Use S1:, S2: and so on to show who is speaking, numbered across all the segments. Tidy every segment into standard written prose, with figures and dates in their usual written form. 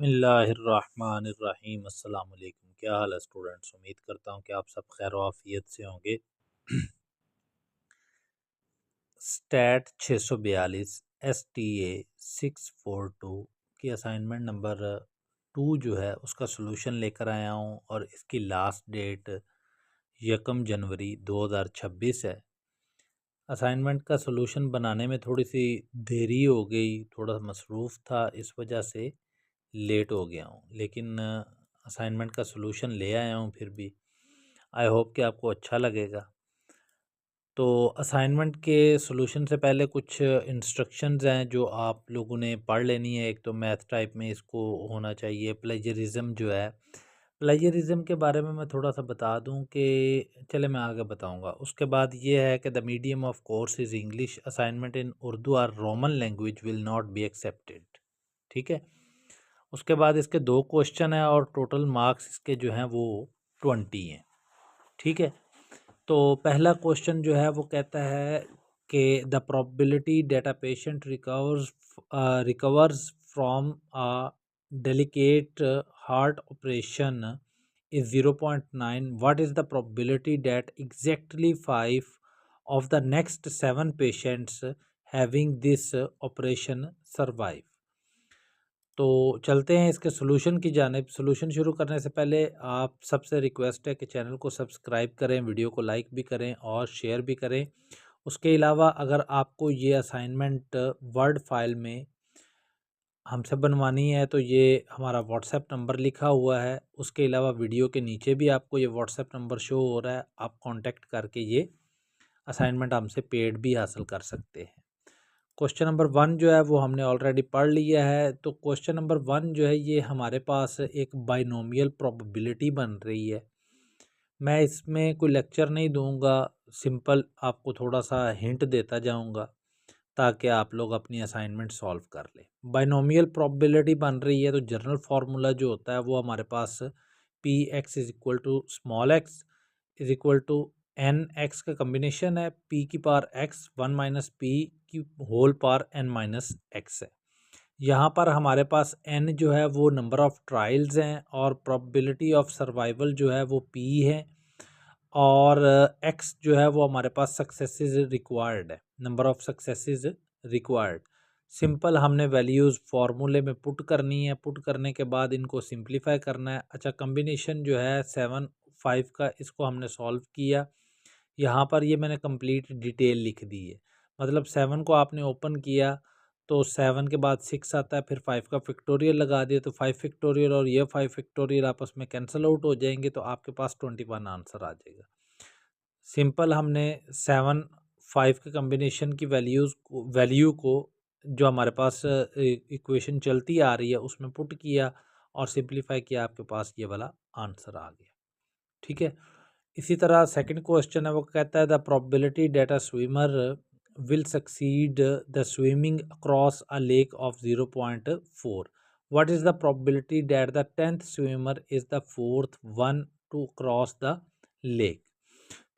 S1: बिस्मिल्लाहिर्रहमानिर्रहीम। अस्सलाम वालेकुम। क्या हाल है स्टूडेंट्स? उम्मीद करता हूँ कि आप सब खैर आफियत से होंगे। स्टैट 642 STA 642 की असाइनमेंट नंबर 2 जो है उसका सलूशन लेकर आया हूँ और इसकी लास्ट डेट 1 जनवरी 2026 है। असाइनमेंट का सलूशन बनाने में थोड़ी सी देरी हो गई, थोड़ा मसरूफ़ था, इस वजह से लेट हो गया हूँ, लेकिन असाइनमेंट का सलूशन ले आया हूँ। फिर भी आई होप कि आपको अच्छा लगेगा। तो असाइनमेंट के सलूशन से पहले कुछ इंस्ट्रक्शंस हैं जो आप लोगों ने पढ़ लेनी है। एक तो मैथ टाइप में इसको होना चाहिए। प्लेजरिज्म जो है, प्लेजरिज्म के बारे में मैं थोड़ा सा बता दूं कि चले मैं आगे बताऊंगा। उसके बाद ये है कि the medium of course is English, assignment in Urdu और Roman language will not be accepted. ठीक है। उसके बाद इसके 2 क्वेश्चन हैं और टोटल मार्क्स इसके जो हैं वो 20 हैं। ठीक है। तो पहला क्वेश्चन जो है वो कहता है कि the probability that a patient recovers from a delicate heart operation is 0.9। What is the probability that exactly 5 of the next 7 patients having this operation survive. तो चलते हैं इसके सॉल्यूशन की जानिब। सॉल्यूशन शुरू करने से पहले आप सबसे रिक्वेस्ट है कि चैनल को सब्सक्राइब करें, वीडियो को लाइक भी करें और शेयर भी करें। उसके अलावा अगर आपको ये असाइनमेंट वर्ड फाइल में हमसे बनवानी है तो ये हमारा व्हाट्सएप नंबर लिखा हुआ है। उसके अलावा वीडियो के नीचे भी आपको ये व्हाट्सएप नंबर शो हो रहा है। आप कांटेक्ट करके ये असाइनमेंट हमसे पेड भी हासिल कर सकते हैं। क्वेश्चन नंबर 1 जो है वो हमने ऑलरेडी पढ़ लिया है। तो क्वेश्चन नंबर 1 जो है ये हमारे पास एक बाइनोमियल प्रोबेबिलिटी बन रही है। मैं इसमें कोई लेक्चर नहीं दूंगा, सिंपल आपको थोड़ा सा हिंट देता जाऊंगा ताकि आप लोग अपनी असाइनमेंट सॉल्व कर लें। बाइनोमियल प्रोबेबिलिटी बन रही है तो जनरल फार्मूला जो होता है वो हमारे पास P X is equal to small X is equal to N X का कम्बिनेशन है, पी की पावर एक्स 1 माइनस पी की whole power N minus X है। यहाँ पर हमारे पास एन जो है वो नंबर ऑफ़ ट्रायल्स हैं और प्रोबेबिलिटी ऑफ सर्वाइवल जो है वो पी है और एक्स जो है वो हमारे पास सक्सेसेस रिक्वायर्ड है, number of successes required. Simple हमने वैल्यूज़ फार्मूले में पुट करनी है, पुट करने के बाद इनको सिंप्लीफाई करना है। अच्छा, कम्बिनेशन जो है 7 5 का, इसको हमने सॉल्व किया। यहाँ पर ये मैंने कंप्लीट डिटेल लिख दी है। मतलब 7 को आपने ओपन किया तो 7 के बाद 6 आता है, फिर 5 का फैक्टोरियल लगा दिया तो 5 फैक्टोरियल और ये 5 फैक्टोरियल आपस में कैंसिल आउट हो जाएंगे तो आपके पास 21 आंसर आ जाएगा। सिंपल हमने 7 5 के कम्बिनेशन की वैल्यू को जो हमारे पास इक्वेशन चलती आ रही है उसमें पुट किया और सिंप्लीफाई किया, आपके पास ये वाला आंसर आ गया। ठीक है। इसी तरह सेकंड क्वेश्चन है वो कहता है the probability that a swimmer will succeed the swimming across a lake of 0.4। What is the probability that the 10th swimmer is the 4th one to cross the lake.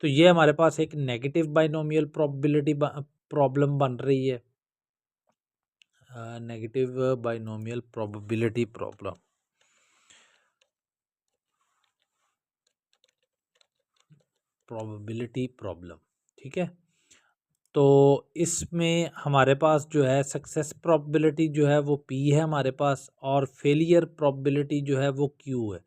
S1: तो ये हमारे पास एक negative binomial probability problem बन रही है, negative binomial probability problem. Probability problem, ठीक है। तो इसमें हमारे पास जो है सक्सेस प्रोबेबिलिटी जो है वो पी है हमारे पास और फेलियर प्रोबेबिलिटी जो है वो क्यू है।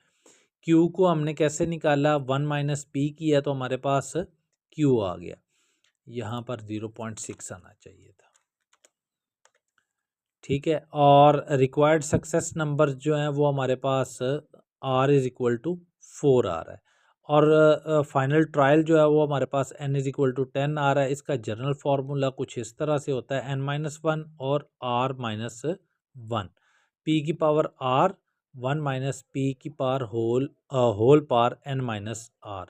S1: क्यू को हमने कैसे निकाला, 1 माइनस पी किया तो हमारे पास क्यू आ गया। यहाँ पर 0.6 आना चाहिए था। ठीक है। और रिक्वायर्ड सक्सेस नंबर जो हैं वो हमारे पास आर इज़ इक्वल टू 4 आ रहा है और फाइनल ट्रायल जो है वो हमारे पास n इज़ इक्वल टू 10 आ रहा है। इसका जनरल फार्मूला कुछ इस तरह से होता है n-1 और r-1, p की पावर r 1 माइनस पी की power whole power n-r।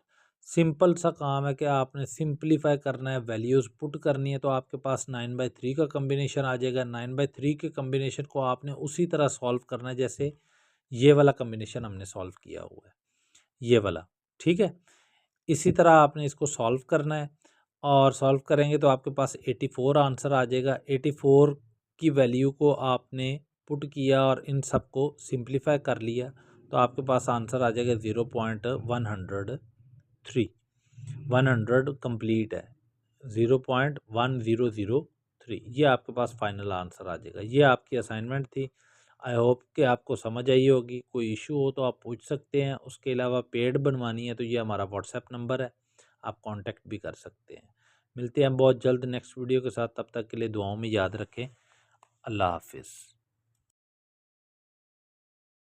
S1: Simple सा काम है कि आपने सिंपलीफाई करना है, वैल्यूज़ पुट करनी है तो आपके पास 9/3 का कम्बिनेशन आ जाएगा। 9/3 के कम्बिनेशन को आपने उसी तरह सॉल्व करना है जैसे ये वाला कम्बिनेशन हमने सॉल्व किया हुआ है, ये वाला। ठीक है। इसी तरह आपने इसको सॉल्व करना है और सॉल्व करेंगे तो आपके पास 84 आंसर आ जाएगा। 84 की वैल्यू को आपने पुट किया और इन सबको सिंप्लीफाई कर लिया तो आपके पास आंसर आ जाएगा 0.103। 100 कंप्लीट है, 0.1003, ये आपके पास फाइनल आंसर आ जाएगा। ये आपकी असाइनमेंट थी। आई होप कि आपको समझ आई होगी। कोई इशू हो तो आप पूछ सकते हैं। उसके अलावा पेड बनवानी है तो ये हमारा व्हाट्सएप नंबर है, आप कांटेक्ट भी कर सकते हैं। मिलते हैं बहुत जल्द नेक्स्ट वीडियो के साथ, तब तक के लिए दुआओं में याद रखें। अल्लाह हाफिज़।